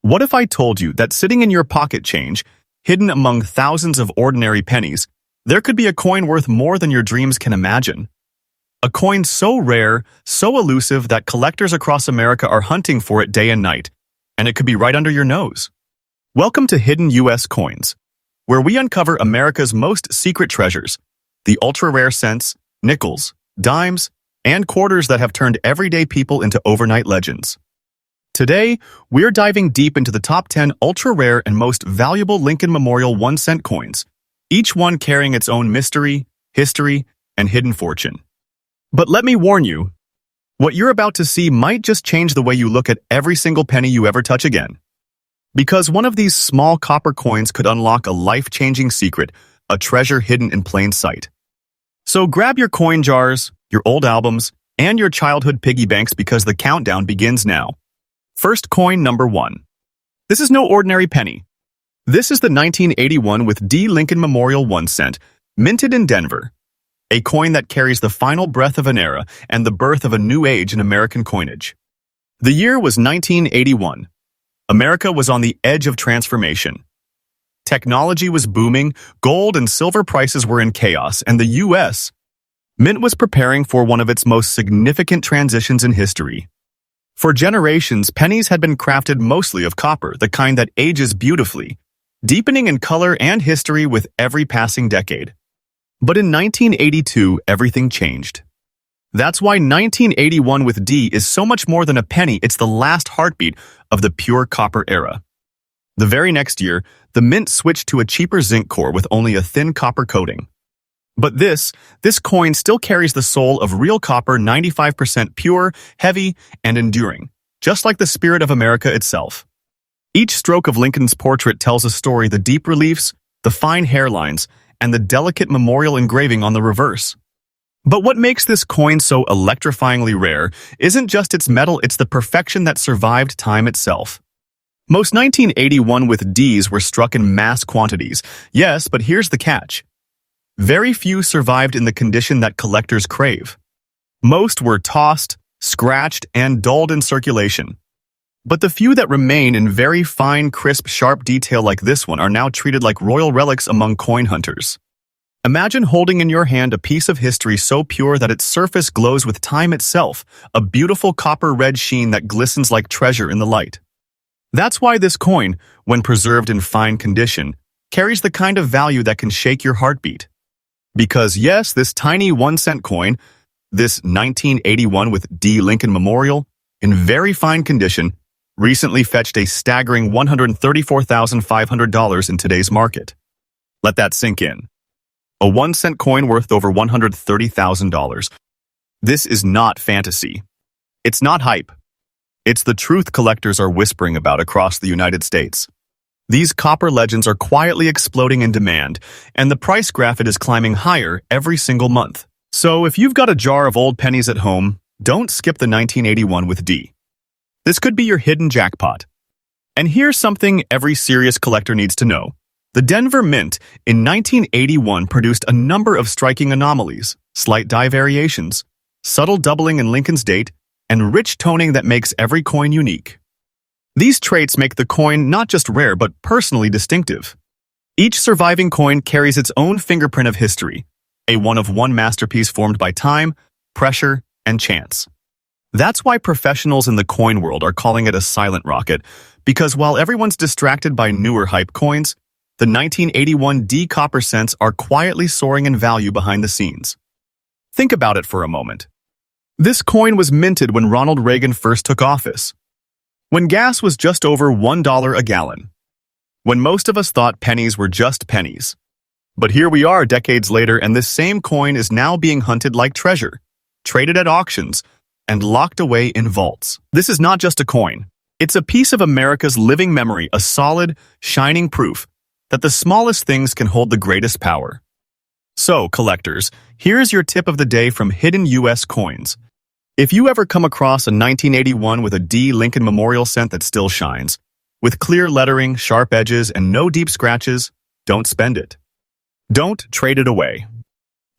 What if I told you that sitting in your pocket change, hidden among thousands of ordinary pennies, there could be a coin worth more than your dreams can imagine? A coin so rare, so elusive that collectors across America are hunting for it day and night, and it could be right under your nose. Welcome to Hidden U.S. Coins, where we uncover America's most secret treasures, the ultra-rare cents, nickels, dimes, and quarters that have turned everyday people into overnight legends. Today, we're diving deep into the top 10 ultra-rare and most valuable Lincoln Memorial 1-cent coins, each one carrying its own mystery, history, and hidden fortune. But let me warn you, what you're about to see might just change the way you look at every single penny you ever touch again. Because one of these small copper coins could unlock a life-changing secret, a treasure hidden in plain sight. So grab your coin jars, your old albums, and your childhood piggy banks because the countdown begins now. First coin number 1. This is no ordinary penny. This is the 1981 with D. Lincoln Memorial 1-cent, minted in Denver. A coin that carries the final breath of an era and the birth of a new age in American coinage. The year was 1981. America was on the edge of transformation. Technology was booming, gold and silver prices were in chaos, and the U.S. Mint was preparing for one of its most significant transitions in history. For generations, pennies had been crafted mostly of copper, the kind that ages beautifully, deepening in color and history with every passing decade. But in 1982, everything changed. That's why 1981 with D is so much more than a penny. It's the last heartbeat of the pure copper era. The very next year, the mint switched to a cheaper zinc core with only a thin copper coating. But this coin still carries the soul of real copper, 95% pure, heavy, and enduring, just like the spirit of America itself. Each stroke of Lincoln's portrait tells a story, the deep reliefs, the fine hairlines, and the delicate memorial engraving on the reverse. But what makes this coin so electrifyingly rare isn't just its metal, it's the perfection that survived time itself. Most 1981 with Ds were struck in mass quantities. Yes, but here's the catch. Very few survived in the condition that collectors crave. Most were tossed, scratched, and dulled in circulation. But the few that remain in very fine, crisp, sharp detail like this one are now treated like royal relics among coin hunters. Imagine holding in your hand a piece of history so pure that its surface glows with time itself, a beautiful copper red sheen that glistens like treasure in the light. That's why this coin, when preserved in fine condition, carries the kind of value that can shake your heartbeat. Because yes, this tiny 1-cent coin, this 1981 with D. Lincoln Memorial, in very fine condition, recently fetched a staggering $134,500 in today's market. Let that sink in. A 1-cent coin worth over $130,000. This is not fantasy. It's not hype. It's the truth collectors are whispering about across the United States. These copper legends are quietly exploding in demand, and the price graph is climbing higher every single month. So if you've got a jar of old pennies at home, don't skip the 1981 with D. This could be your hidden jackpot. And here's something every serious collector needs to know. The Denver Mint in 1981 produced a number of striking anomalies, slight die variations, subtle doubling in Lincoln's date, and rich toning that makes every coin unique. These traits make the coin not just rare but personally distinctive. Each surviving coin carries its own fingerprint of history, a one-of-one masterpiece formed by time, pressure, and chance. That's why professionals in the coin world are calling it a silent rocket, because while everyone's distracted by newer hype coins, the 1981 D copper cents are quietly soaring in value behind the scenes. Think about it for a moment. This coin was minted when Ronald Reagan first took office, when gas was just over $1 a gallon, when most of us thought pennies were just pennies. But here we are decades later, and this same coin is now being hunted like treasure, traded at auctions, and locked away in vaults. This is not just a coin. It's a piece of America's living memory, a solid, shining proof that the smallest things can hold the greatest power. So, collectors, here's your tip of the day from Hidden U.S. Coins. If you ever come across a 1981 with a D. Lincoln Memorial cent that still shines, with clear lettering, sharp edges, and no deep scratches, don't spend it. Don't trade it away.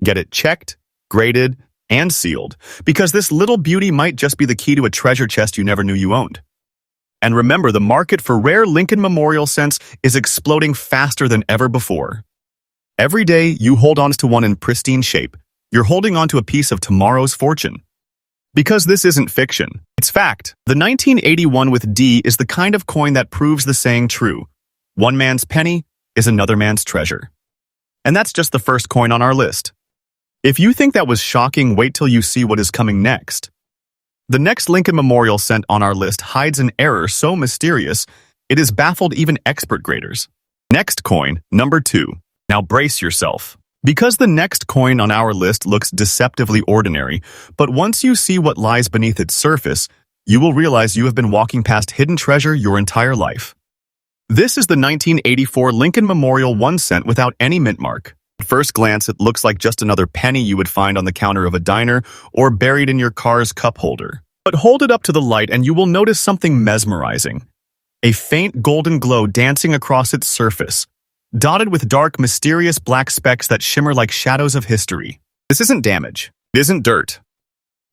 Get it checked, graded, and sealed, because this little beauty might just be the key to a treasure chest you never knew you owned. And remember, the market for rare Lincoln Memorial cents is exploding faster than ever before. Every day you hold on to one in pristine shape, you're holding on to a piece of tomorrow's fortune. Because this isn't fiction, it's fact. The 1981 with D is the kind of coin that proves the saying true. One man's penny is another man's treasure. And that's just the first coin on our list. If you think that was shocking, wait till you see what is coming next. The next Lincoln Memorial cent on our list hides an error so mysterious, it has baffled even expert graders. Next coin, number 2. Now brace yourself. Because the next coin on our list looks deceptively ordinary, but once you see what lies beneath its surface, you will realize you have been walking past hidden treasure your entire life. This is the 1984 Lincoln Memorial 1 cent without any mint mark. At first glance, it looks like just another penny you would find on the counter of a diner or buried in your car's cup holder. But hold it up to the light and you will notice something mesmerizing. A faint golden glow dancing across its surface, dotted with dark, mysterious black specks that shimmer like shadows of history. This isn't damage. It isn't dirt.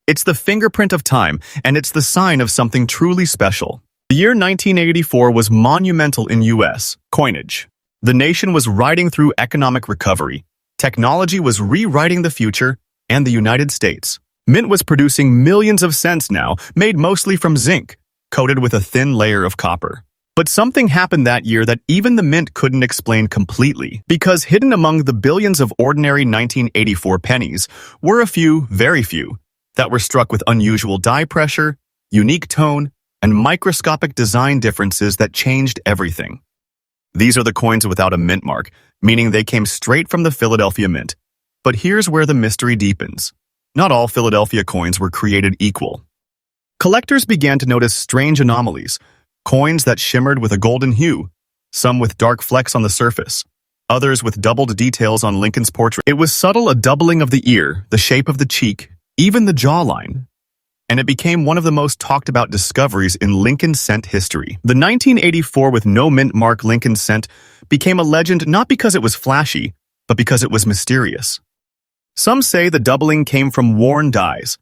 It's the fingerprint of time, and it's the sign of something truly special. The year 1984 was monumental in U.S. coinage. The nation was riding through economic recovery. Technology was rewriting the future, and the United States. Mint was producing millions of cents now, made mostly from zinc, coated with a thin layer of copper. But something happened that year that even the mint couldn't explain completely, because hidden among the billions of ordinary 1984 pennies were a few, very few, that were struck with unusual die pressure, unique tone, and microscopic design differences that changed everything. These are the coins without a mint mark, meaning they came straight from the Philadelphia Mint. But here's where the mystery deepens. Not all Philadelphia coins were created equal. Collectors began to notice strange anomalies. Coins that shimmered with a golden hue, some with dark flecks on the surface, others with doubled details on Lincoln's portrait. It was subtle, a doubling of the ear, the shape of the cheek, even the jawline. And it became one of the most talked about discoveries in Lincoln cent history. The 1984 with no mint mark Lincoln cent became a legend not because it was flashy, but because it was mysterious. Some say the doubling came from worn dies.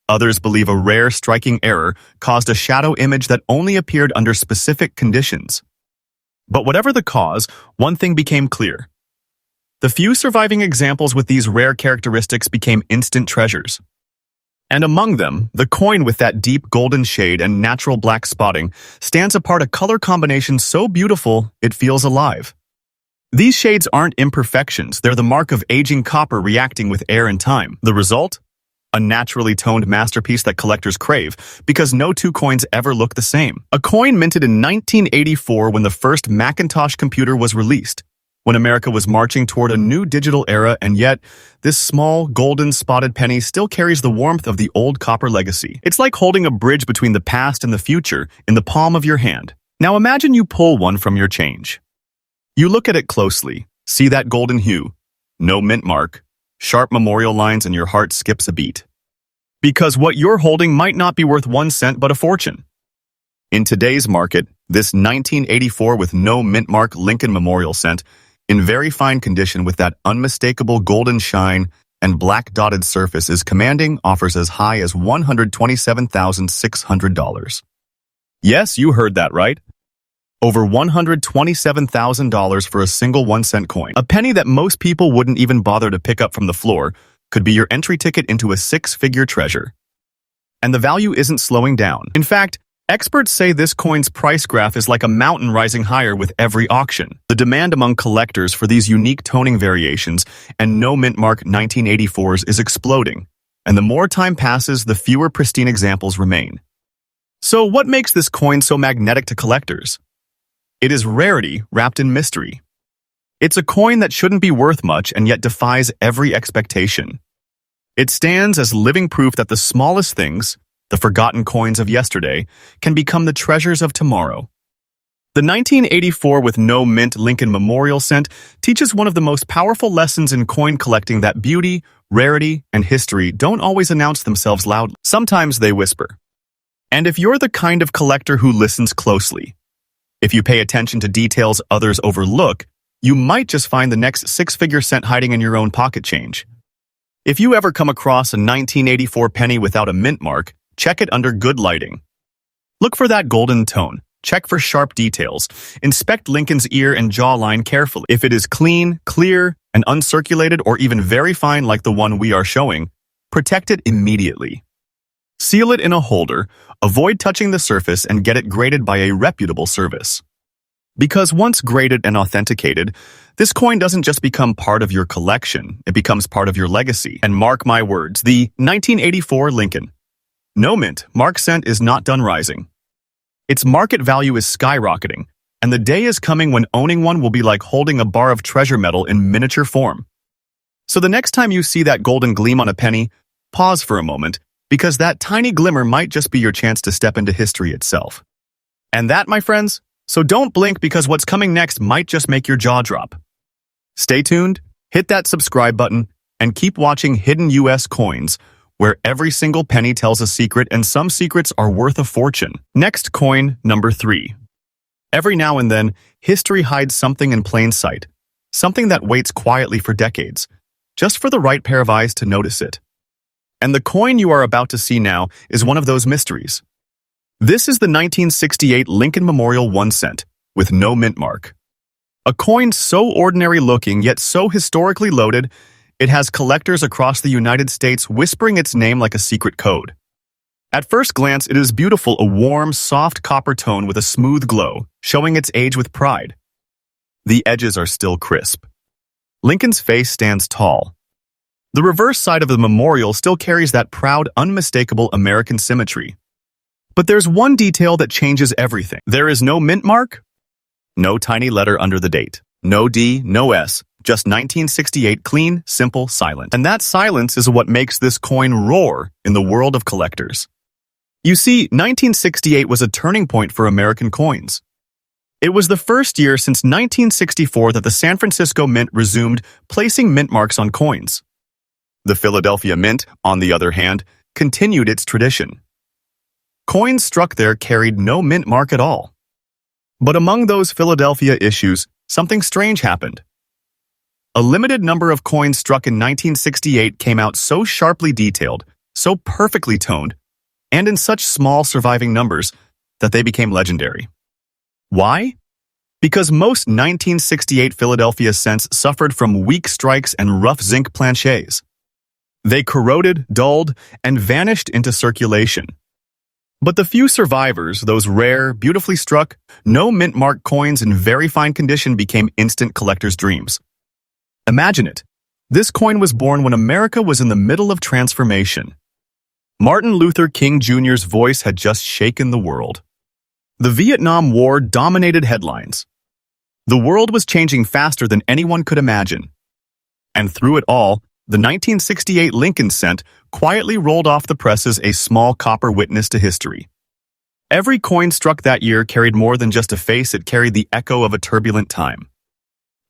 Others believe a rare, striking error caused a shadow image that only appeared under specific conditions. But whatever the cause, one thing became clear. The few surviving examples with these rare characteristics became instant treasures. And among them, the coin with that deep golden shade and natural black spotting stands apart, a color combination so beautiful it feels alive. These shades aren't imperfections, they're the mark of aging copper reacting with air and time. The result? A naturally toned masterpiece that collectors crave, because no two coins ever look the same. A coin minted in 1984 when the first Macintosh computer was released, when America was marching toward a new digital era, and yet, this small, golden, spotted penny still carries the warmth of the old copper legacy. It's like holding a bridge between the past and the future in the palm of your hand. Now imagine you pull one from your change. You look at it closely, see that golden hue, no mint mark, sharp memorial lines, and your heart skips a beat. Because what you're holding might not be worth 1 cent but a fortune. In today's market, this 1984 with no mint mark Lincoln Memorial cent, in very fine condition with that unmistakable golden shine and black dotted surface, is commanding offers as high as $127,600. Yes, you heard that right. Over $127,000 for a single 1 cent coin. A penny that most people wouldn't even bother to pick up from the floor could be your entry ticket into a 6-figure treasure. And the value isn't slowing down. In fact, experts say this coin's price graph is like a mountain rising higher with every auction. The demand among collectors for these unique toning variations and no mint mark 1984s is exploding. And the more time passes, the fewer pristine examples remain. So what makes this coin so magnetic to collectors? It is rarity wrapped in mystery. It's a coin that shouldn't be worth much and yet defies every expectation. It stands as living proof that the smallest things, the forgotten coins of yesterday, can become the treasures of tomorrow. The 1984 with no mint Lincoln Memorial cent teaches one of the most powerful lessons in coin collecting, that beauty, rarity, and history don't always announce themselves loudly. Sometimes they whisper. And if you're the kind of collector who listens closely, if you pay attention to details others overlook, you might just find the next 6-figure cent hiding in your own pocket change. If you ever come across a 1984 penny without a mint mark, check it under good lighting. Look for that golden tone, Check for sharp details. Inspect Lincoln's ear and jawline carefully. If it is clean, clear, and uncirculated or even very fine like the one we are showing, protect it immediately. Seal it in a holder, avoid touching the surface, and get it graded by a reputable service. Because once graded and authenticated, this coin doesn't just become part of your collection, it becomes part of your legacy. And mark my words, the 1984 Lincoln. No mint, mark cent is not done rising. Its market value is skyrocketing, and the day is coming when owning one will be like holding a bar of treasure metal in miniature form. So the next time you see that golden gleam on a penny, pause for a moment, because that tiny glimmer might just be your chance to step into history itself. And that, my friends, so don't blink because what's coming next might just make your jaw drop. Stay tuned, hit that subscribe button, and keep watching Hidden US Coins, where every single penny tells a secret and some secrets are worth a fortune. Next coin, number 3. Every now and then, history hides something in plain sight, something that waits quietly for decades, just for the right pair of eyes to notice it. And the coin you are about to see now is one of those mysteries. This is the 1968 Lincoln Memorial 1 cent, with no mint mark. A coin so ordinary looking yet so historically loaded, it has collectors across the United States whispering its name like a secret code. At first glance, it is beautiful, a warm, soft copper tone with a smooth glow, showing its age with pride. The edges are still crisp. Lincoln's face stands tall. The reverse side of the memorial still carries that proud, unmistakable American symmetry. But there's one detail that changes everything. There is no mint mark, no tiny letter under the date, no D, no S, just 1968 clean, simple, silent. And that silence is what makes this coin roar in the world of collectors. You see, 1968 was a turning point for American coins. It was the first year since 1964 that the San Francisco Mint resumed placing mint marks on coins. The Philadelphia Mint, on the other hand, continued its tradition. Coins struck there carried no mint mark at all. But among those Philadelphia issues, something strange happened. A limited number of coins struck in 1968 came out so sharply detailed, so perfectly toned, and in such small surviving numbers that they became legendary. Why? Because most 1968 Philadelphia cents suffered from weak strikes and rough zinc planchets. They corroded, dulled, and vanished into circulation. But the few survivors, those rare, beautifully struck, no mint mark coins in very fine condition became instant collectors' dreams. Imagine it. This coin was born when America was in the middle of transformation. Martin Luther King Jr.'s voice had just shaken the world. The Vietnam War dominated headlines. The world was changing faster than anyone could imagine. And through it all, the 1968 Lincoln cent quietly rolled off the presses, a small copper witness to history. Every coin struck that year carried more than just a face, it carried the echo of a turbulent time.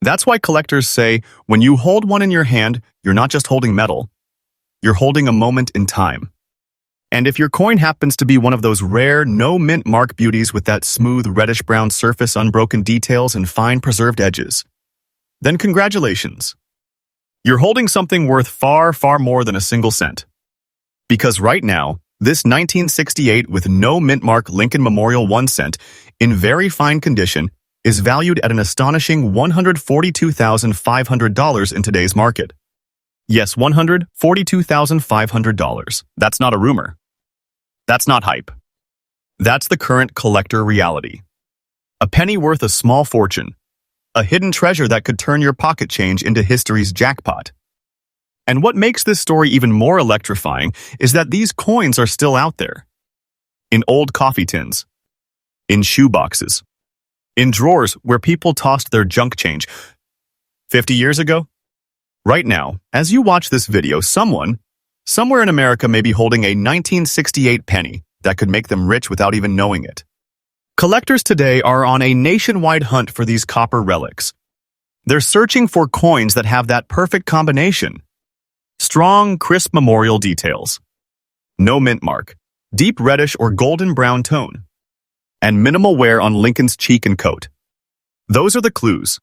That's why collectors say, when you hold one in your hand, you're not just holding metal, you're holding a moment in time. And if your coin happens to be one of those rare, no mint mark beauties with that smooth reddish-brown surface, unbroken details, and fine preserved edges, then congratulations. You're holding something worth far, far more than a single cent. Because right now, this 1968 with no mint mark Lincoln Memorial 1 cent, in very fine condition, is valued at an astonishing $142,500 in today's market. Yes, $142,500. That's not a rumor. That's not hype. That's the current collector reality. A penny worth a small fortune. A hidden treasure that could turn your pocket change into history's jackpot. And what makes this story even more electrifying is that these coins are still out there. In old coffee tins. In shoe boxes. In drawers where people tossed their junk change 50 years ago. Right now, as you watch this video, someone, somewhere in America may be holding a 1968 penny that could make them rich without even knowing it. Collectors today are on a nationwide hunt for these copper relics. They're searching for coins that have that perfect combination. Strong, crisp memorial details. No mint mark. Deep reddish or golden brown tone. And minimal wear on Lincoln's cheek and coat. Those are the clues.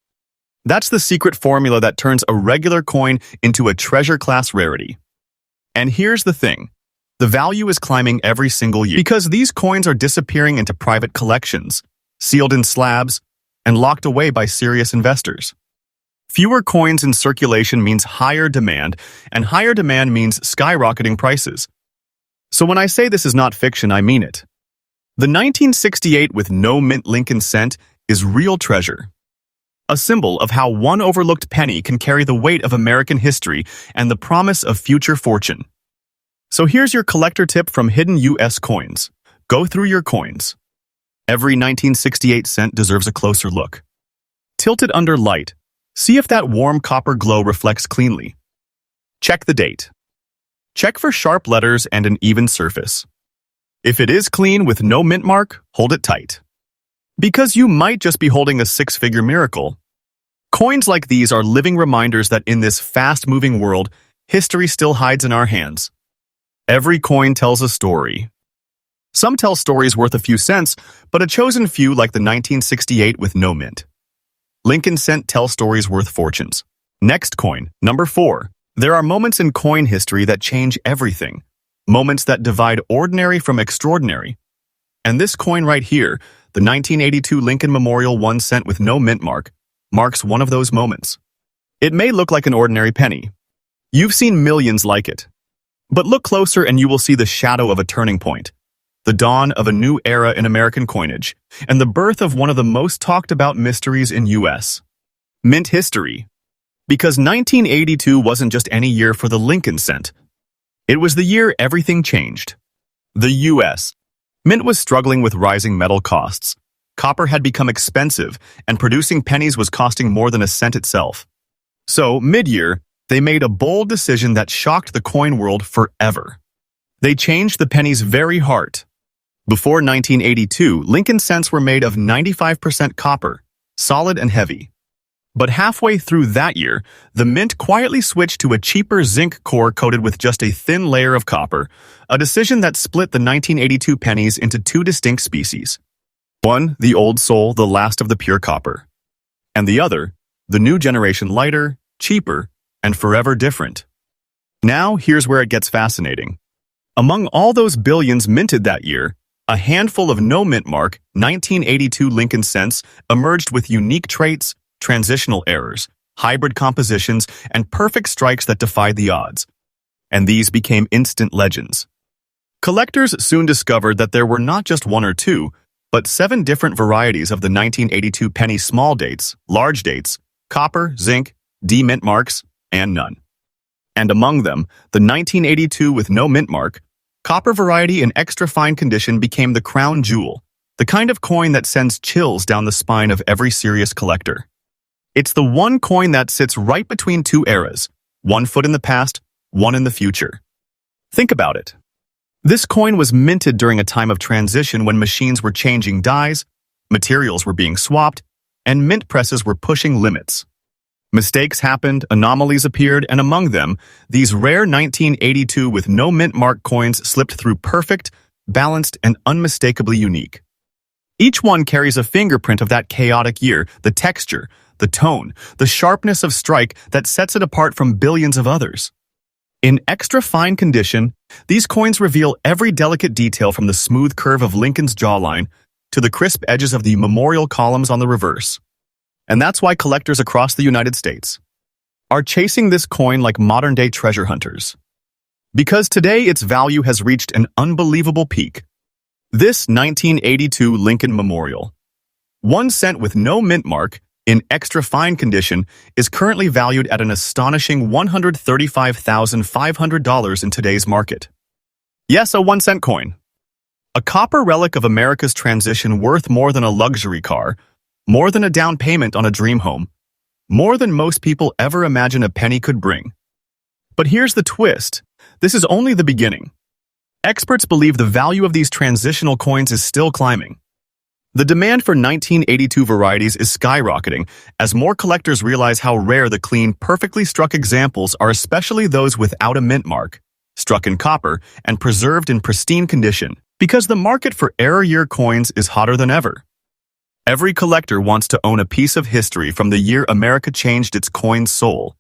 That's the secret formula that turns a regular coin into a treasure-class rarity. And here's the thing. The value is climbing every single year because these coins are disappearing into private collections, sealed in slabs, and locked away by serious investors. Fewer coins in circulation means higher demand, and higher demand means skyrocketing prices. So when I say this is not fiction, I mean it. The 1968 with no mint Lincoln cent is real treasure. A symbol of how one overlooked penny can carry the weight of American history and the promise of future fortune. So here's your collector tip from Hidden U.S. Coins. Go through your coins. Every 1968 cent deserves a closer look. Tilt it under light. See if that warm copper glow reflects cleanly. Check the date. Check for sharp letters and an even surface. If it is clean with no mint mark, hold it tight. Because you might just be holding a six-figure miracle. Coins like these are living reminders that in this fast-moving world, history still hides in our hands. Every coin tells a story. Some tell stories worth a few cents, but a chosen few like the 1968 with no mint. Lincoln cent tell stories worth fortunes. Next coin, number 4. There are moments in coin history that change everything. Moments that divide ordinary from extraordinary. And this coin right here, the 1982 Lincoln Memorial 1 cent with no mint mark, marks one of those moments. It may look like an ordinary penny. You've seen millions like it. But look closer and you will see the shadow of a turning point. The dawn of a new era in American coinage, and the birth of one of the most talked about mysteries in U.S. mint history. Because 1982 wasn't just any year for the Lincoln cent. It was the year everything changed. The U.S. mint was struggling with rising metal costs. Copper had become expensive, and producing pennies was costing more than a cent itself. So, mid-year, they made a bold decision that shocked the coin world forever. They changed the penny's very heart. Before 1982, Lincoln cents were made of 95% copper, solid and heavy. But halfway through that year, the mint quietly switched to a cheaper zinc core coated with just a thin layer of copper, a decision that split the 1982 pennies into two distinct species. One, the old soul, the last of the pure copper. And the other, the new generation lighter, cheaper, and forever different. Now, here's where it gets fascinating. Among all those billions minted that year, a handful of no mint mark 1982 Lincoln cents emerged with unique traits, transitional errors, hybrid compositions, and perfect strikes that defied the odds. And these became instant legends. Collectors soon discovered that there were not just one or two, but 7 different varieties of the 1982 penny small dates, large dates, copper, zinc, D-mint marks, and none. And among them, the 1982 with no mint mark, copper variety in extra fine condition became the crown jewel, the kind of coin that sends chills down the spine of every serious collector. It's the one coin that sits right between two eras, one foot in the past, one in the future. Think about it. This coin was minted during a time of transition when machines were changing dies, materials were being swapped, and mint presses were pushing limits. Mistakes happened, anomalies appeared, and among them, these rare 1982 with no mint mark coins slipped through perfect, balanced, and unmistakably unique. Each one carries a fingerprint of that chaotic year, the texture, the tone, the sharpness of strike that sets it apart from billions of others. In extra fine condition, these coins reveal every delicate detail from the smooth curve of Lincoln's jawline to the crisp edges of the memorial columns on the reverse. And that's why collectors across the United States are chasing this coin like modern-day treasure hunters. Because today its value has reached an unbelievable peak. This 1982 Lincoln Memorial, 1 cent with no mint mark, in extra fine condition, is currently valued at an astonishing $135,500 in today's market. Yes, a 1 cent coin. A copper relic of America's transition worth more than a luxury car, more than a down payment on a dream home, more than most people ever imagine a penny could bring. But here's the twist. This is only the beginning. Experts believe the value of these transitional coins is still climbing. The demand for 1982 varieties is skyrocketing as more collectors realize how rare the clean, perfectly struck examples are, especially those without a mint mark, struck in copper, and preserved in pristine condition, because the market for error year coins is hotter than ever. Every collector wants to own a piece of history from the year America changed its coin's soul.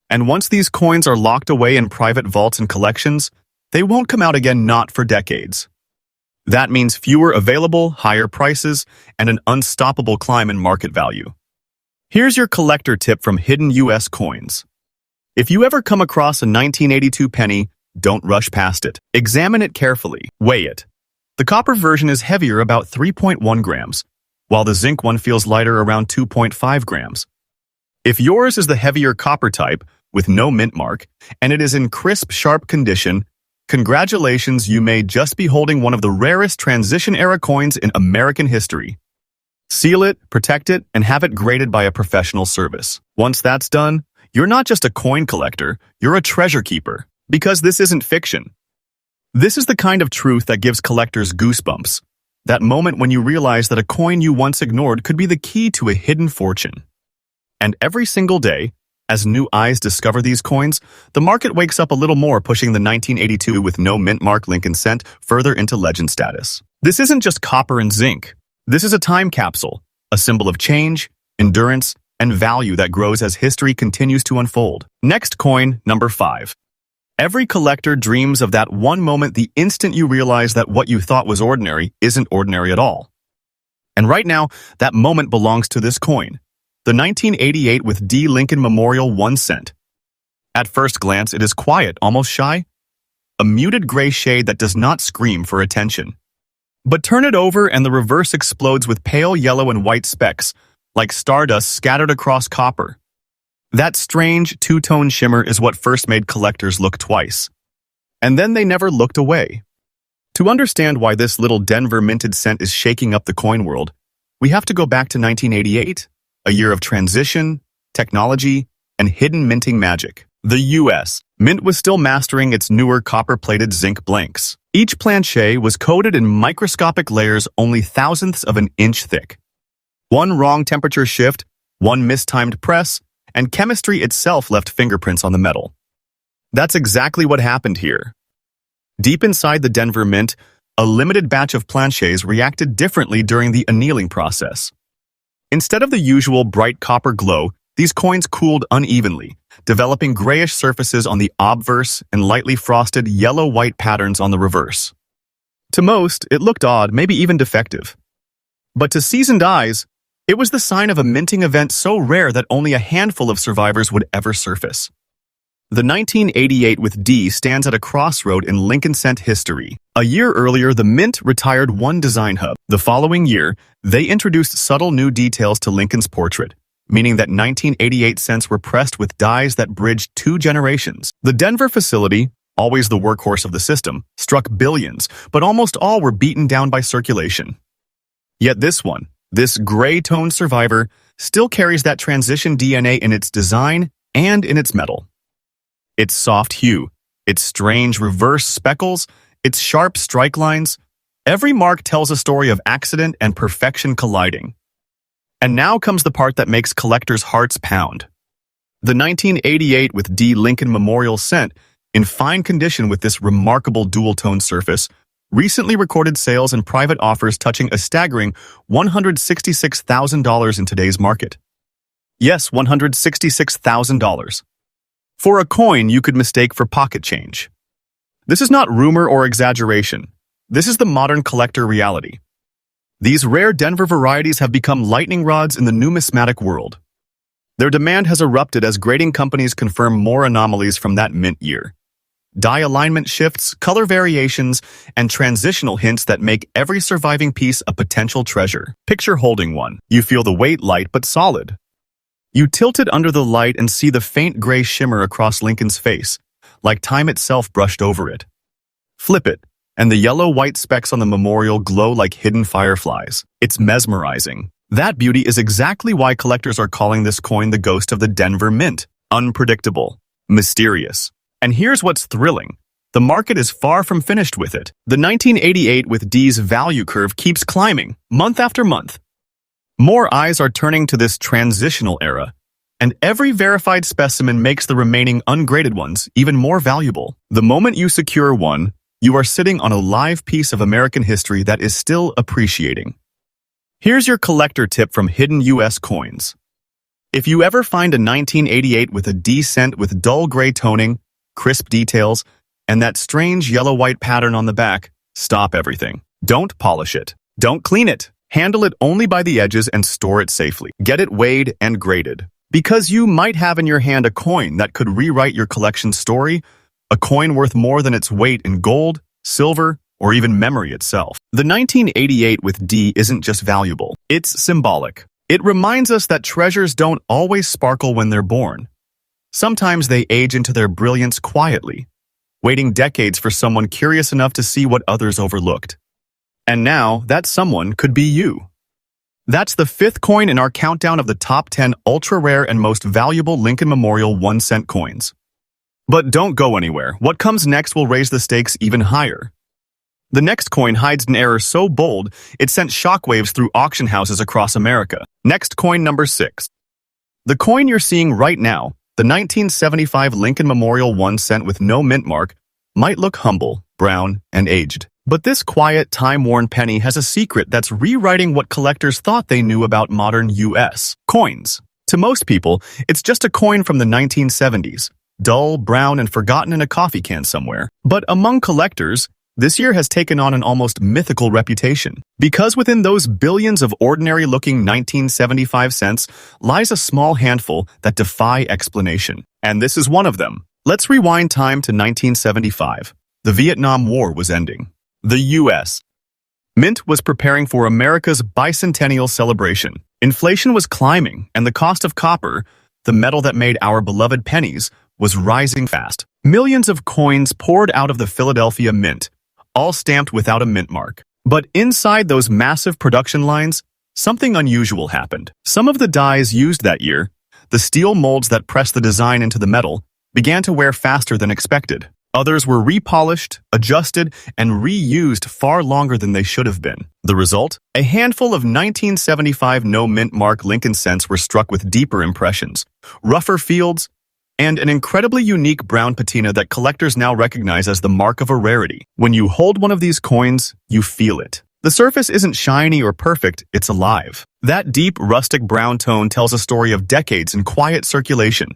And once these coins are locked away in private vaults and collections, they won't come out again, not for decades. That means fewer available, higher prices, and an unstoppable climb in market value. Here's your collector tip from hidden US coins. If you ever come across a 1982 penny, don't rush past it. Examine it carefully. Weigh it. The copper version is heavier, about 3.1 grams, while the zinc one feels lighter, around 2.5 grams. If yours is the heavier copper type, with no mint mark, and it is in crisp, sharp condition, congratulations, you may just be holding one of the rarest transition-era coins in American history. Seal it, protect it, and have it graded by a professional service. Once that's done, you're not just a coin collector, you're a treasure keeper. Because this isn't fiction. This is the kind of truth that gives collectors goosebumps. That moment when you realize that a coin you once ignored could be the key to a hidden fortune. And every single day, as new eyes discover these coins, the market wakes up a little more, pushing the 1982 with no mint mark Lincoln cent further into legend status. This isn't just copper and zinc. This is a time capsule, a symbol of change, endurance, and value that grows as history continues to unfold. Next coin, number 5. Every collector dreams of that one moment, the instant you realize that what you thought was ordinary isn't ordinary at all. And right now, that moment belongs to this coin, the 1988 with D. Lincoln Memorial 1 cent. At first glance, it is quiet, almost shy, a muted gray shade that does not scream for attention. But turn it over and the reverse explodes with pale yellow and white specks, like stardust scattered across copper. That strange two-tone shimmer is what first made collectors look twice. And then they never looked away. To understand why this little Denver minted cent is shaking up the coin world, we have to go back to 1988, a year of transition, technology, and hidden minting magic. The U.S. Mint was still mastering its newer copper-plated zinc blanks. Each planchet was coated in microscopic layers only thousandths of an inch thick. One wrong temperature shift, one mistimed press, and chemistry itself left fingerprints on the metal. That's exactly what happened here. Deep inside the Denver Mint, a limited batch of planchets reacted differently during the annealing process. Instead of the usual bright copper glow, these coins cooled unevenly, developing grayish surfaces on the obverse and lightly frosted yellow-white patterns on the reverse. To most, it looked odd, maybe even defective. But to seasoned eyes, it was the sign of a minting event so rare that only a handful of survivors would ever surface. The 1988 with D stands at a crossroad in Lincoln cent history. A year earlier, the Mint retired one design hub. The following year, they introduced subtle new details to Lincoln's portrait, meaning that 1988 cents were pressed with dies that bridged 2 generations. The Denver facility, always the workhorse of the system, struck billions, but almost all were beaten down by circulation. Yet this gray-toned survivor, still carries that transition DNA in its design and in its metal. Its soft hue, its strange reverse speckles, its sharp strike lines, every mark tells a story of accident and perfection colliding. And now comes the part that makes collectors' hearts pound. The 1988 with D. Lincoln Memorial cent, in fine condition with this remarkable dual-tone surface, recently recorded sales and private offers touching a staggering $166,000 in today's market. Yes, $166,000. For a coin you could mistake for pocket change. This is not rumor or exaggeration. This is the modern collector reality. These rare Denver varieties have become lightning rods in the numismatic world. Their demand has erupted as grading companies confirm more anomalies from that mint year. Die alignment shifts, color variations, and transitional hints that make every surviving piece a potential treasure. Picture holding one. You feel the weight light but solid. You tilt it under the light and see the faint gray shimmer across Lincoln's face, like time itself brushed over it. Flip it, and the yellow-white specks on the memorial glow like hidden fireflies. It's mesmerizing. That beauty is exactly why collectors are calling this coin the ghost of the Denver Mint. Unpredictable, mysterious. And here's what's thrilling. The market is far from finished with it. The 1988 with D's value curve keeps climbing, month after month. More eyes are turning to this transitional era, and every verified specimen makes the remaining ungraded ones even more valuable. The moment you secure one, you are sitting on a live piece of American history that is still appreciating. Here's your collector tip from hidden US coins. If you ever find a 1988 with a D cent with dull gray toning, crisp details, and that strange yellow-white pattern on the back, stop everything. Don't polish it. Don't clean it. Handle it only by the edges and store it safely. Get it weighed and graded. Because you might have in your hand a coin that could rewrite your collection's story, a coin worth more than its weight in gold, silver, or even memory itself. The 1988 with D isn't just valuable. It's symbolic. It reminds us that treasures don't always sparkle when they're born. Sometimes they age into their brilliance quietly, waiting decades for someone curious enough to see what others overlooked. And now, that someone could be you. That's the fifth coin in our countdown of the top 10 ultra-rare and most valuable Lincoln Memorial 1-cent coins. But don't go anywhere. What comes next will raise the stakes even higher. The next coin hides an error so bold, it sent shockwaves through auction houses across America. Next coin number 6. The coin you're seeing right now, the 1975 Lincoln Memorial 1-cent with no mint mark, might look humble, brown, and aged. But this quiet, time-worn penny has a secret that's rewriting what collectors thought they knew about modern U.S. coins. To most people, it's just a coin from the 1970s, dull, brown, and forgotten in a coffee can somewhere. But among collectors, this year has taken on an almost mythical reputation. Because within those billions of ordinary-looking 1975 cents lies a small handful that defy explanation. And this is one of them. Let's rewind time to 1975. The Vietnam War was ending. The U.S. Mint was preparing for America's bicentennial celebration. Inflation was climbing, and the cost of copper, the metal that made our beloved pennies, was rising fast. Millions of coins poured out of the Philadelphia Mint, all stamped without a mint mark. But inside those massive production lines, something unusual happened. Some of the dies used that year, the steel molds that pressed the design into the metal, began to wear faster than expected. Others were repolished, adjusted, and reused far longer than they should have been. The result? A handful of 1975 no-mint mark Lincoln cents were struck with deeper impressions, rougher fields, and an incredibly unique brown patina that collectors now recognize as the mark of a rarity. When you hold one of these coins, you feel it. The surface isn't shiny or perfect, it's alive. That deep, rustic brown tone tells a story of decades in quiet circulation,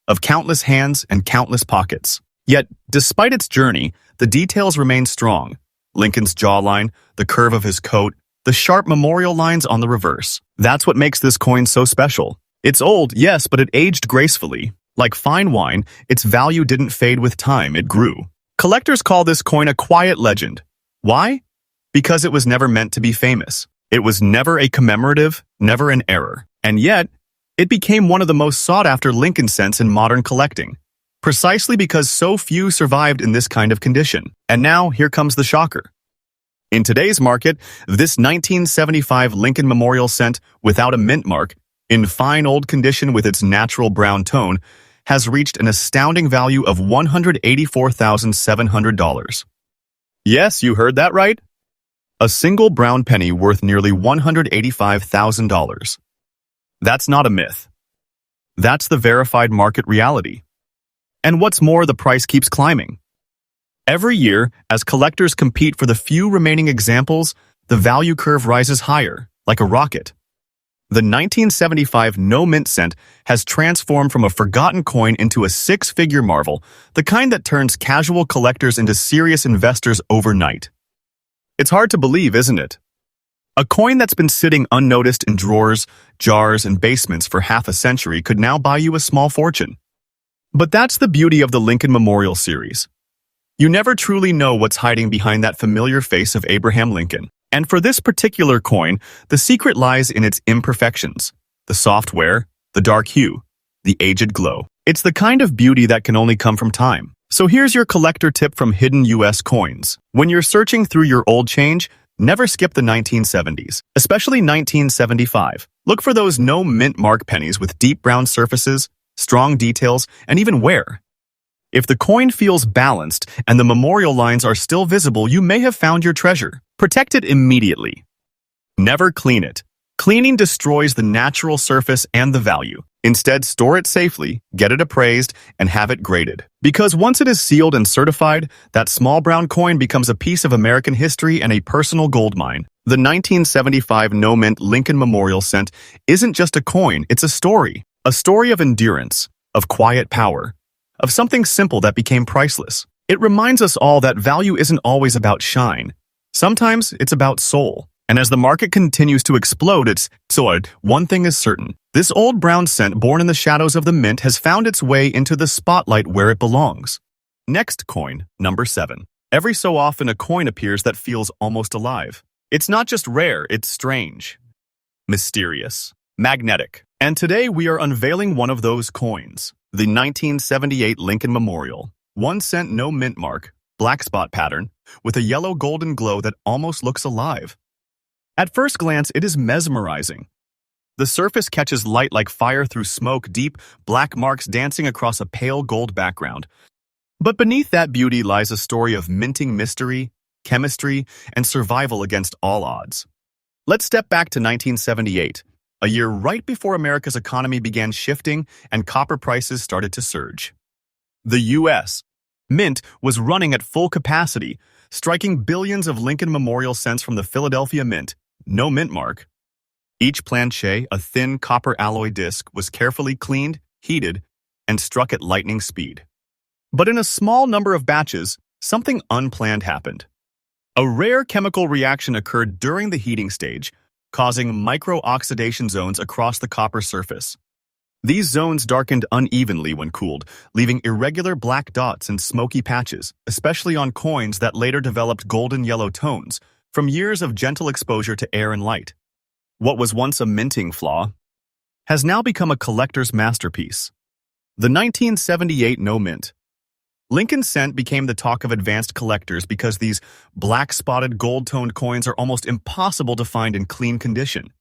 of countless hands and countless pockets. Yet, despite its journey, the details remain strong. Lincoln's jawline, the curve of his coat, the sharp memorial lines on the reverse. That's what makes this coin so special. It's old, yes, but it aged gracefully. Like fine wine, its value didn't fade with time, it grew. Collectors call this coin a quiet legend. Why? Because it was never meant to be famous. It was never a commemorative, never an error. And yet, it became one of the most sought-after Lincoln cents in modern collecting. Precisely because so few survived in this kind of condition. And now, here comes the shocker. In today's market, this 1975 Lincoln Memorial cent without a mint mark, in fine old condition with its natural brown tone, has reached an astounding value of $184,700. Yes, you heard that right. A single brown penny worth nearly $185,000. That's not a myth. That's the verified market reality. And what's more, the price keeps climbing. Every year, as collectors compete for the few remaining examples, the value curve rises higher, like a rocket. The 1975 no-mint cent has transformed from a forgotten coin into a six-figure marvel, the kind that turns casual collectors into serious investors overnight. It's hard to believe, isn't it? A coin that's been sitting unnoticed in drawers, jars, and basements for half a century could now buy you a small fortune. But that's the beauty of the Lincoln Memorial series. You never truly know what's hiding behind that familiar face of Abraham Lincoln. And for this particular coin, the secret lies in its imperfections. The soft wear, the dark hue, the aged glow. It's the kind of beauty that can only come from time. So here's your collector tip from Hidden U.S. Coins. When you're searching through your old change, never skip the 1970s, especially 1975. Look for those no mint mark pennies with deep brown surfaces, strong details, and even wear. If the coin feels balanced and the memorial lines are still visible, you may have found your treasure. Protect it immediately. Never clean it. Cleaning destroys the natural surface and the value. Instead, store it safely, get it appraised, and have it graded. Because once it is sealed and certified, that small brown coin becomes a piece of American history and a personal goldmine. The 1975 no-mint Lincoln Memorial cent isn't just a coin, it's a story. A story of endurance, of quiet power, of something simple that became priceless. It reminds us all that value isn't always about shine. Sometimes it's about soul. And as the market continues to explode its sword, one thing is certain. This old brown cent born in the shadows of the mint has found its way into the spotlight where it belongs. Next coin, number 7. Every so often a coin appears that feels almost alive. It's not just rare, it's strange, mysterious, magnetic. And today we are unveiling one of those coins, the 1978 Lincoln Memorial. 1 cent no mint mark, black spot pattern, with a yellow golden glow that almost looks alive. At first glance, it is mesmerizing. The surface catches light like fire through smoke, deep, black marks dancing across a pale gold background. But beneath that beauty lies a story of minting mystery, chemistry, and survival against all odds. Let's step back to 1978, a year right before America's economy began shifting and copper prices started to surge. The U.S. Mint was running at full capacity, striking billions of Lincoln Memorial cents from the Philadelphia Mint, no mint mark. Each planche, a thin copper alloy disc, was carefully cleaned, heated, and struck at lightning speed. But in a small number of batches, something unplanned happened. A rare chemical reaction occurred during the heating stage, causing micro-oxidation zones across the copper surface. These zones darkened unevenly when cooled, leaving irregular black dots and smoky patches, especially on coins that later developed golden yellow tones from years of gentle exposure to air and light. What was once a minting flaw has now become a collector's masterpiece. The 1978 no mint. Lincoln cent became the talk of advanced collectors because these black-spotted gold-toned coins are almost impossible to find in clean condition.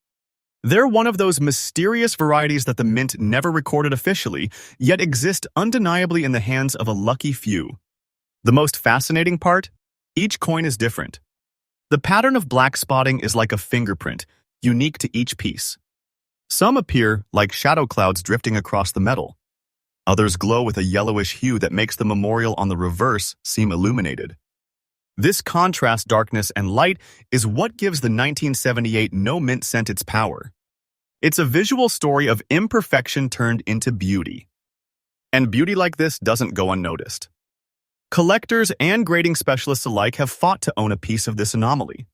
They're one of those mysterious varieties that the mint never recorded officially, yet exist undeniably in the hands of a lucky few. The most fascinating part? Each coin is different. The pattern of black spotting is like a fingerprint, unique to each piece. Some appear like shadow clouds drifting across the metal. Others glow with a yellowish hue that makes the memorial on the reverse seem illuminated. This contrast, darkness, and light is what gives the 1978 no mint cent its power. It's a visual story of imperfection turned into beauty. And beauty like this doesn't go unnoticed. Collectors and grading specialists alike have fought to own a piece of this anomaly.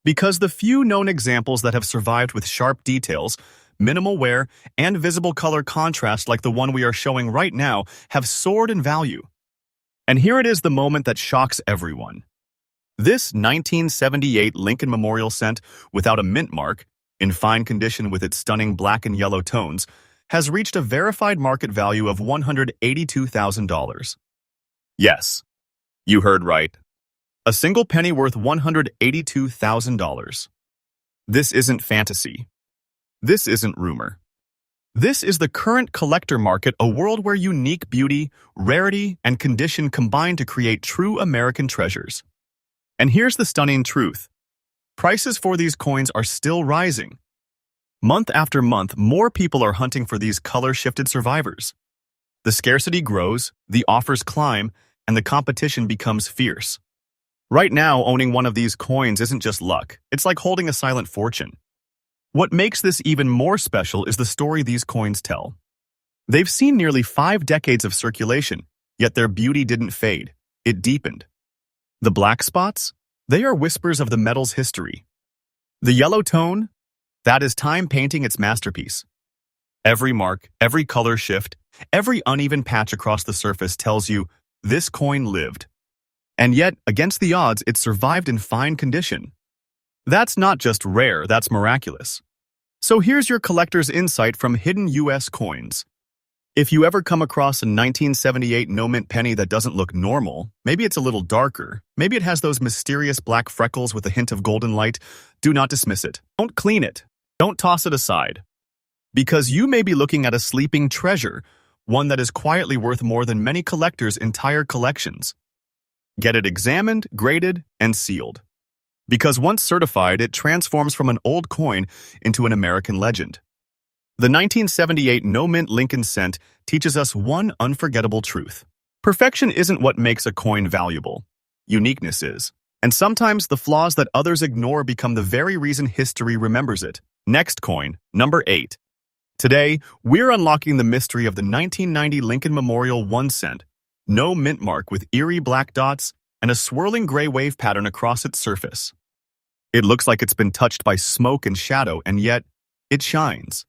Because the few known examples that have survived with sharp details, minimal wear, and visible color contrast like the one we are showing right now have soared in value. And here it is, the moment that shocks everyone. This 1978 Lincoln Memorial cent, without a mint mark, in fine condition with its stunning black and yellow tones, has reached a verified market value of $182,000. Yes, you heard right. A single penny worth $182,000. This isn't fantasy. This isn't rumor. This is the current collector market, a world where unique beauty, rarity, and condition combine to create true American treasures. And here's the stunning truth. Prices for these coins are still rising. Month after month, more people are hunting for these color-shifted survivors. The scarcity grows, the offers climb, and the competition becomes fierce. Right now, owning one of these coins isn't just luck. It's like holding a silent fortune. What makes this even more special is the story these coins tell. They've seen nearly 5 decades of circulation, yet their beauty didn't fade. It deepened. The black spots? They are whispers of the metal's history. The yellow tone? That is time painting its masterpiece. Every mark, every color shift, every uneven patch across the surface tells you this coin lived. And yet, against the odds, it survived in fine condition. That's not just rare, that's miraculous. So here's your collector's insight from hidden U.S. coins. If you ever come across a 1978 no-mint penny that doesn't look normal, maybe it's a little darker, maybe it has those mysterious black freckles with a hint of golden light, do not dismiss it. Don't clean it. Don't toss it aside. Because you may be looking at a sleeping treasure, one that is quietly worth more than many collectors' entire collections. Get it examined, graded, and sealed. Because once certified, it transforms from an old coin into an American legend. The 1978 no-mint Lincoln cent teaches us one unforgettable truth. Perfection isn't what makes a coin valuable. Uniqueness is. And sometimes the flaws that others ignore become the very reason history remembers it. Next coin, number 8. Today, we're unlocking the mystery of the 1990 Lincoln Memorial 1 cent, no mint mark with eerie black dots and a swirling gray wave pattern across its surface. It looks like it's been touched by smoke and shadow, and yet it shines.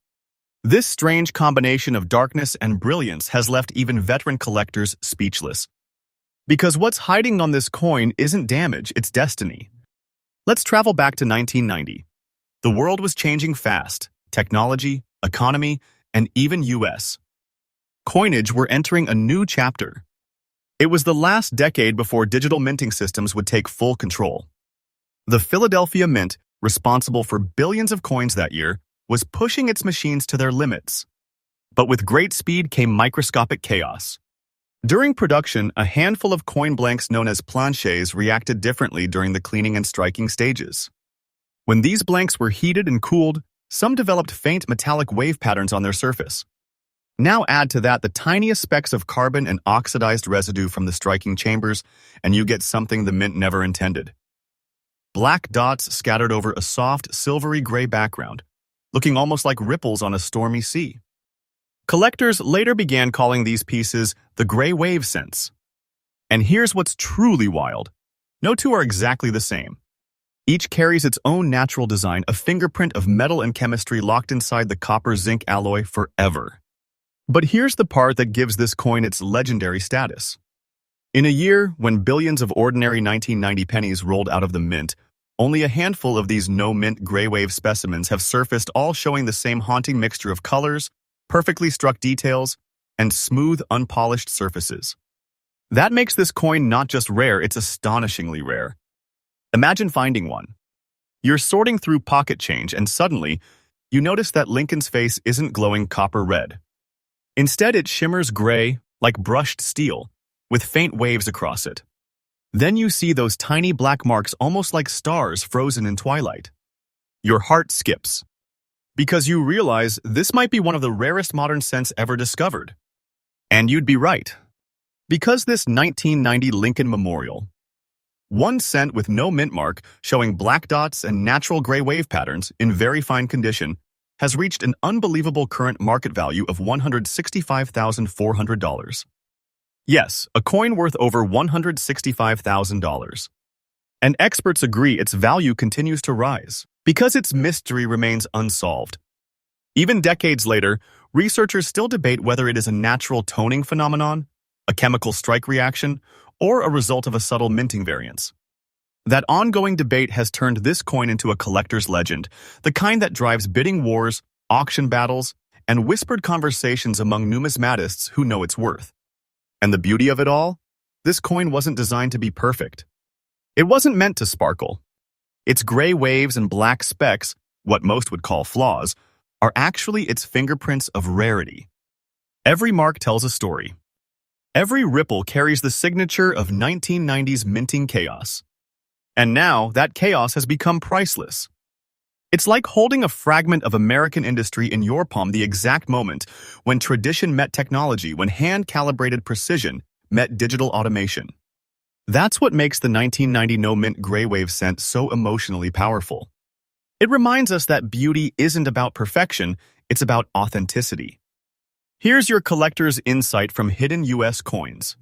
This strange combination of darkness and brilliance has left even veteran collectors speechless. Because what's hiding on this coin isn't damage, it's destiny. Let's travel back to 1990. The world was changing fast. Technology, economy, and even US coinage were entering a new chapter. It was the last decade before digital minting systems would take full control. The Philadelphia Mint, responsible for billions of coins that year, was pushing its machines to their limits. But with great speed came microscopic chaos. During production, a handful of coin blanks known as planchets reacted differently during the cleaning and striking stages. When these blanks were heated and cooled, some developed faint metallic wave patterns on their surface. Now add to that the tiniest specks of carbon and oxidized residue from the striking chambers, and you get something the mint never intended. Black dots scattered over a soft, silvery gray background, looking almost like ripples on a stormy sea. Collectors later began calling these pieces the gray wave cents. And here's what's truly wild. No two are exactly the same. Each carries its own natural design, a fingerprint of metal and chemistry locked inside the copper-zinc alloy forever. But here's the part that gives this coin its legendary status. In a year when billions of ordinary 1990 pennies rolled out of the mint, only a handful of these no-mint gray wave specimens have surfaced, all showing the same haunting mixture of colors, perfectly struck details, and smooth, unpolished surfaces. That makes this coin not just rare, it's astonishingly rare. Imagine finding one. You're sorting through pocket change and suddenly, you notice that Lincoln's face isn't glowing copper red. Instead, it shimmers gray, like brushed steel, with faint waves across it. Then you see those tiny black marks almost like stars frozen in twilight. Your heart skips, because you realize this might be one of the rarest modern cents ever discovered. And you'd be right. Because this 1990 Lincoln Memorial, 1 cent with no mint mark, showing black dots and natural gray wave patterns in very fine condition, has reached an unbelievable current market value of $165,400. Yes, a coin worth over $165,000. And experts agree its value continues to rise, because its mystery remains unsolved. Even decades later, researchers still debate whether it is a natural toning phenomenon, a chemical strike reaction, or a result of a subtle minting variance. That ongoing debate has turned this coin into a collector's legend, the kind that drives bidding wars, auction battles, and whispered conversations among numismatists who know its worth. And the beauty of it all? This coin wasn't designed to be perfect. It wasn't meant to sparkle. Its gray waves and black specks, what most would call flaws, are actually its fingerprints of rarity. Every mark tells a story. Every ripple carries the signature of 1990's minting chaos. And now, that chaos has become priceless. It's like holding a fragment of American industry in your palm, the exact moment when tradition met technology, when hand-calibrated precision met digital automation. That's what makes the 1990 no-mint gray wave cent so emotionally powerful. It reminds us that beauty isn't about perfection, it's about authenticity. Here's your collector's insight from hidden US coins.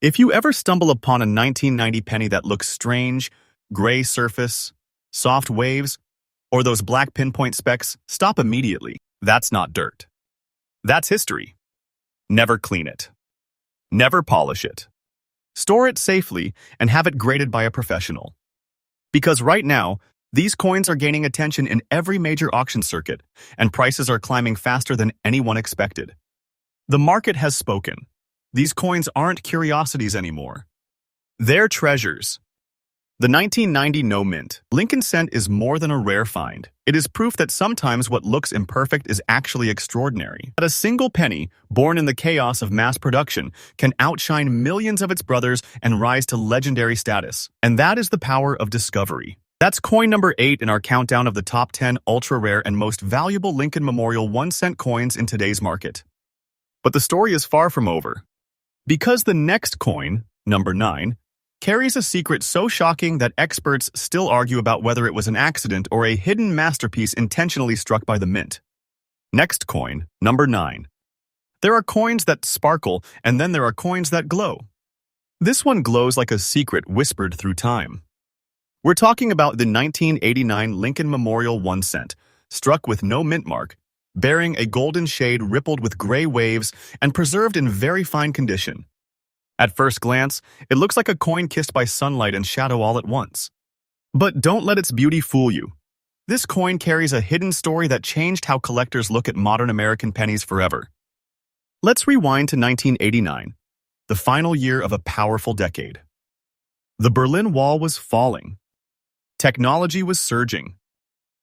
If you ever stumble upon a 1990 penny that looks strange, gray surface, soft waves, or those black pinpoint specks, stop immediately. That's not dirt. That's history. Never clean it. Never polish it. Store it safely and have it graded by a professional. Because right now, these coins are gaining attention in every major auction circuit, and prices are climbing faster than anyone expected. The market has spoken. These coins aren't curiosities anymore. They're treasures. The 1990 no mint Lincoln cent is more than a rare find. It is proof that sometimes what looks imperfect is actually extraordinary. That a single penny, born in the chaos of mass production, can outshine millions of its brothers and rise to legendary status. And that is the power of discovery. That's coin number 8 in our countdown of the top 10 ultra-rare and most valuable Lincoln Memorial 1-cent coins in today's market. But the story is far from over. Because the next coin, number 9, carries a secret so shocking that experts still argue about whether it was an accident or a hidden masterpiece intentionally struck by the mint. Next coin, number 9. There are coins that sparkle, and then there are coins that glow. This one glows like a secret whispered through time. We're talking about the 1989 Lincoln Memorial 1 cent, struck with no mint mark, bearing a golden shade rippled with gray waves and preserved in very fine condition. At first glance, it looks like a coin kissed by sunlight and shadow all at once. But don't let its beauty fool you. This coin carries a hidden story that changed how collectors look at modern American pennies forever. Let's rewind to 1989, the final year of a powerful decade. The Berlin Wall was falling. Technology was surging.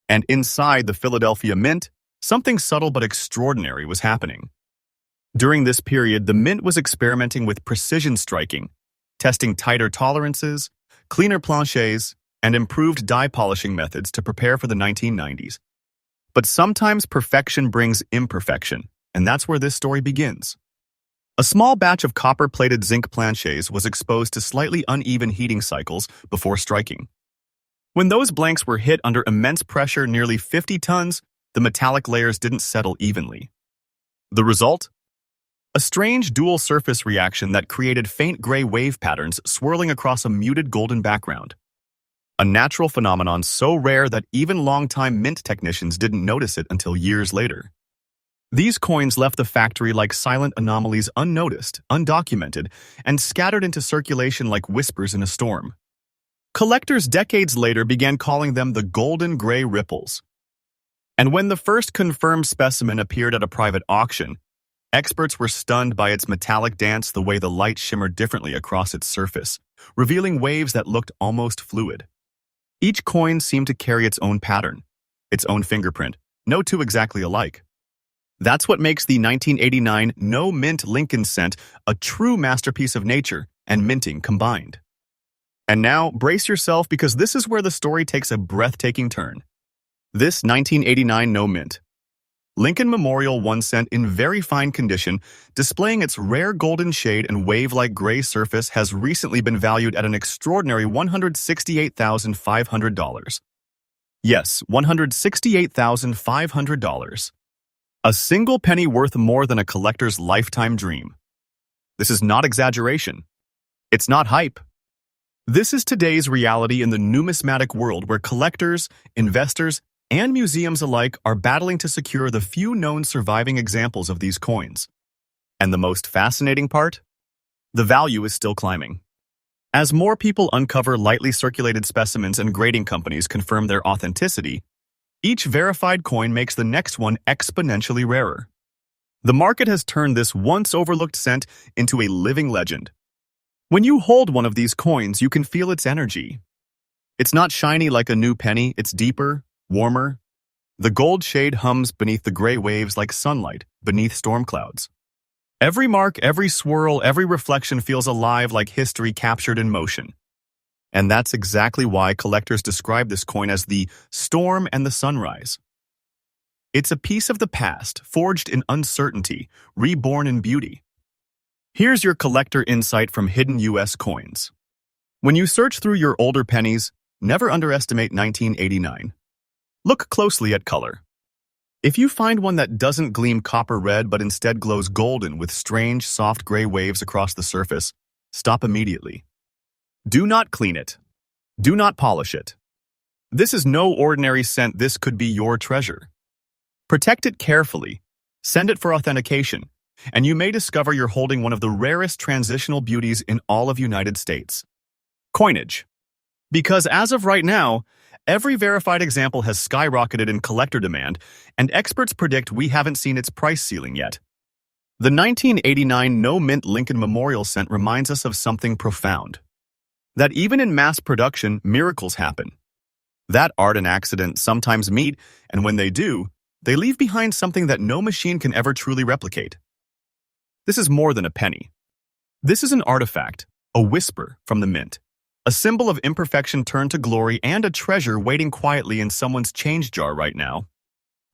And inside the Philadelphia Mint, something subtle but extraordinary was happening. During this period, the Mint was experimenting with precision striking, testing tighter tolerances, cleaner planchets, and improved die polishing methods to prepare for the 1990s. But sometimes perfection brings imperfection, and that's where this story begins. A small batch of copper-plated zinc planchets was exposed to slightly uneven heating cycles before striking. When those blanks were hit under immense pressure, nearly 50 tons, the metallic layers didn't settle evenly. The result? A strange dual-surface reaction that created faint gray wave patterns swirling across a muted golden background. A natural phenomenon so rare that even longtime mint technicians didn't notice it until years later. These coins left the factory like silent anomalies, unnoticed, undocumented, and scattered into circulation like whispers in a storm. Collectors decades later began calling them the golden gray ripples. And when the first confirmed specimen appeared at a private auction, experts were stunned by its metallic dance, the way the light shimmered differently across its surface, revealing waves that looked almost fluid. Each coin seemed to carry its own pattern, its own fingerprint, no two exactly alike. That's what makes the 1989 no-mint Lincoln cent a true masterpiece of nature and minting combined. And now, brace yourself, because this is where the story takes a breathtaking turn. This 1989 no-mint Lincoln Memorial 1 cent in very fine condition, displaying its rare golden shade and wave-like gray surface, has recently been valued at an extraordinary $168,500. Yes, $168,500. A single penny worth more than a collector's lifetime dream. This is not exaggeration. It's not hype. This is today's reality in the numismatic world, where collectors, investors, and museums alike are battling to secure the few known surviving examples of these coins. And the most fascinating part? The value is still climbing. As more people uncover lightly circulated specimens and grading companies confirm their authenticity, each verified coin makes the next one exponentially rarer. The market has turned this once overlooked cent into a living legend. When you hold one of these coins, you can feel its energy. It's not shiny like a new penny, it's deeper, warmer. The gold shade hums beneath the gray waves like sunlight beneath storm clouds. Every mark, every swirl, every reflection feels alive, like history captured in motion. And that's exactly why collectors describe this coin as the storm and the sunrise. It's a piece of the past, forged in uncertainty, reborn in beauty. Here's your collector insight from hidden U.S. coins. When you search through your older pennies, never underestimate 1989. Look closely at color. If you find one that doesn't gleam copper red but instead glows golden with strange, soft gray waves across the surface, stop immediately. Do not clean it. Do not polish it. This is no ordinary cent. This could be your treasure. Protect it carefully. Send it for authentication, and you may discover you're holding one of the rarest transitional beauties in all of United States. Coinage. Because as of right now, every verified example has skyrocketed in collector demand, and experts predict we haven't seen its price ceiling yet. The 1989 no-mint Lincoln Memorial cent reminds us of something profound. That even in mass production, miracles happen. That art and accident sometimes meet, and when they do, they leave behind something that no machine can ever truly replicate. This is more than a penny. This is an artifact, a whisper from the mint, a symbol of imperfection turned to glory, and a treasure waiting quietly in someone's change jar right now.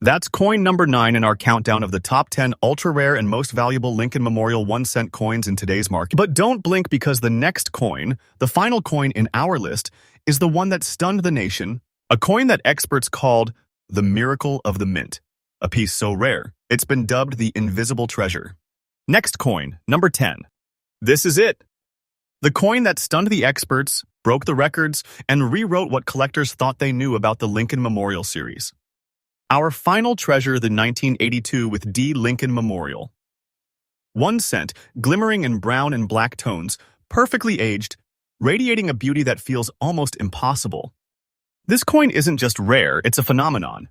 That's coin number 9 in our countdown of the top 10 ultra-rare and most valuable Lincoln Memorial 1 cent coins in today's market. But don't blink, because the next coin, the final coin in our list, is the one that stunned the nation, a coin that experts called the miracle of the mint, a piece so rare, it's been dubbed the invisible treasure. Next coin, number 10. This is it. The coin that stunned the experts, broke the records, and rewrote what collectors thought they knew about the Lincoln Memorial series. Our final treasure, the 1982 with D. Lincoln Memorial. 1 cent, glimmering in brown and black tones, perfectly aged, radiating a beauty that feels almost impossible. This coin isn't just rare, it's a phenomenon.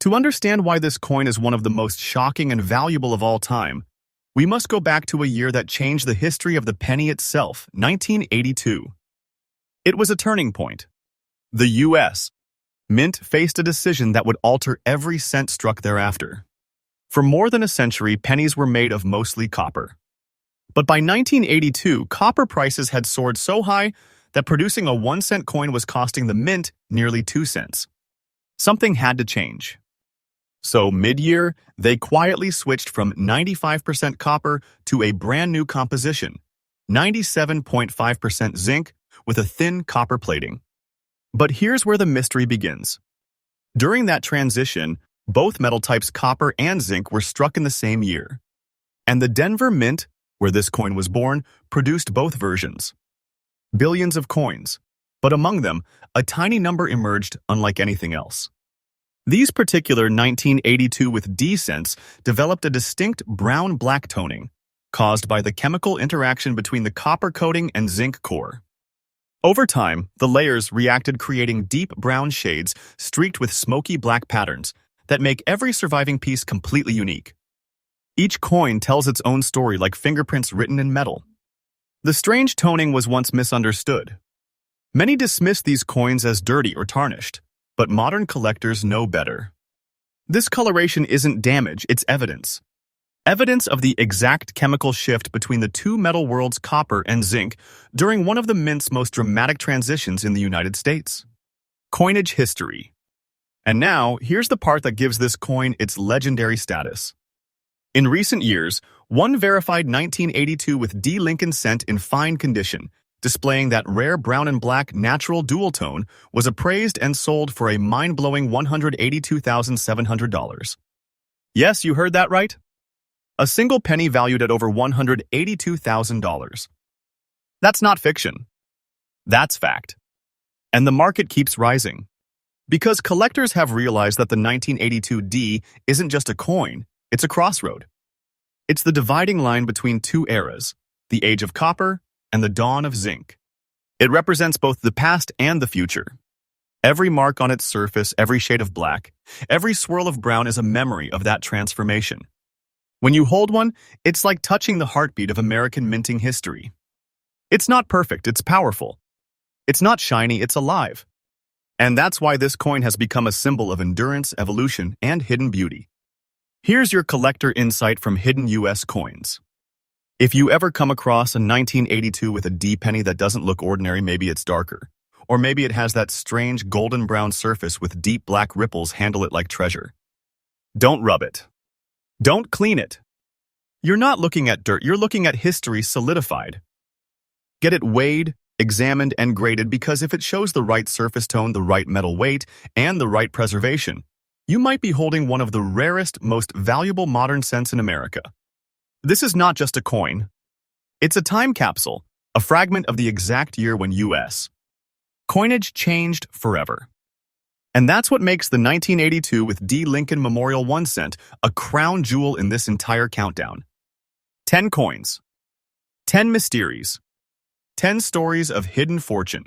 To understand why this coin is one of the most shocking and valuable of all time, we must go back to a year that changed the history of the penny itself, 1982. It was a turning point. The U.S. Mint faced a decision that would alter every cent struck thereafter. For more than a century, pennies were made of mostly copper. But by 1982, copper prices had soared so high that producing a 1-cent coin was costing the mint nearly 2 cents. Something had to change. So mid-year, they quietly switched from 95% copper to a brand new composition, 97.5% zinc with a thin copper plating. But here's where the mystery begins. During that transition, both metal types copper and zinc were struck in the same year. And the Denver Mint, where this coin was born, produced both versions. Billions of coins, but among them, a tiny number emerged unlike anything else. These particular 1982 with D cents developed a distinct brown-black toning, caused by the chemical interaction between the copper coating and zinc core. Over time, the layers reacted, creating deep brown shades streaked with smoky black patterns that make every surviving piece completely unique. Each coin tells its own story like fingerprints written in metal. The strange toning was once misunderstood. Many dismissed these coins as dirty or tarnished, but modern collectors know better. This coloration isn't damage, it's evidence. Evidence of the exact chemical shift between the two metal worlds, copper and zinc, during one of the mint's most dramatic transitions in the United States. Coinage history. And now, here's the part that gives this coin its legendary status. In recent years, one verified 1982 with D. Lincoln cent in fine condition, displaying that rare brown and black natural dual tone, was appraised and sold for a mind-blowing $182,700. Yes, you heard that right? A single penny valued at over $182,000. That's not fiction. That's fact. And the market keeps rising. Because collectors have realized that the 1982 D isn't just a coin, it's a crossroad. It's the dividing line between two eras, the age of copper and the dawn of zinc. It represents both the past and the future. Every mark on its surface, every shade of black, every swirl of brown is a memory of that transformation. When you hold one, it's like touching the heartbeat of American minting history. It's not perfect, it's powerful. It's not shiny, it's alive. And that's why this coin has become a symbol of endurance, evolution, and hidden beauty. Here's your collector insight from hidden U.S. coins. If you ever come across a 1982 with a D penny that doesn't look ordinary, maybe it's darker. Or maybe it has that strange golden brown surface with deep black ripples, handle it like treasure. Don't rub it. Don't clean it. You're not looking at dirt, you're looking at history solidified. Get it weighed, examined, and graded, because if it shows the right surface tone, the right metal weight, and the right preservation, you might be holding one of the rarest, most valuable modern cents in America. This is not just a coin. It's a time capsule, a fragment of the exact year when U.S. coinage changed forever. And that's what makes the 1982 with D. Lincoln Memorial 1 cent a crown jewel in this entire countdown. 10 coins. 10 mysteries. 10 stories of hidden fortune.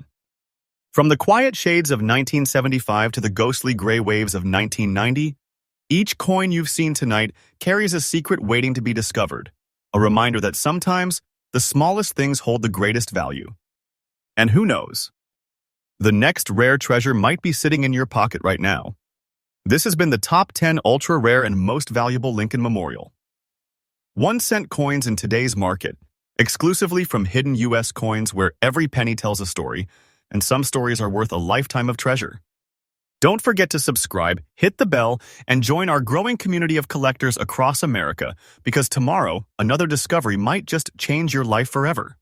From the quiet shades of 1975 to the ghostly gray waves of 1990, each coin you've seen tonight carries a secret waiting to be discovered, a reminder that sometimes the smallest things hold the greatest value. And who knows? The next rare treasure might be sitting in your pocket right now. This has been the top 10 ultra-rare and most valuable Lincoln Memorial 1 cent coins in today's market, exclusively from hidden U.S. coins, where every penny tells a story, and some stories are worth a lifetime of treasure. Don't forget to subscribe, hit the bell, and join our growing community of collectors across America, because tomorrow, another discovery might just change your life forever.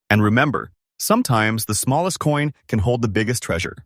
And remember, sometimes the smallest coin can hold the biggest treasure.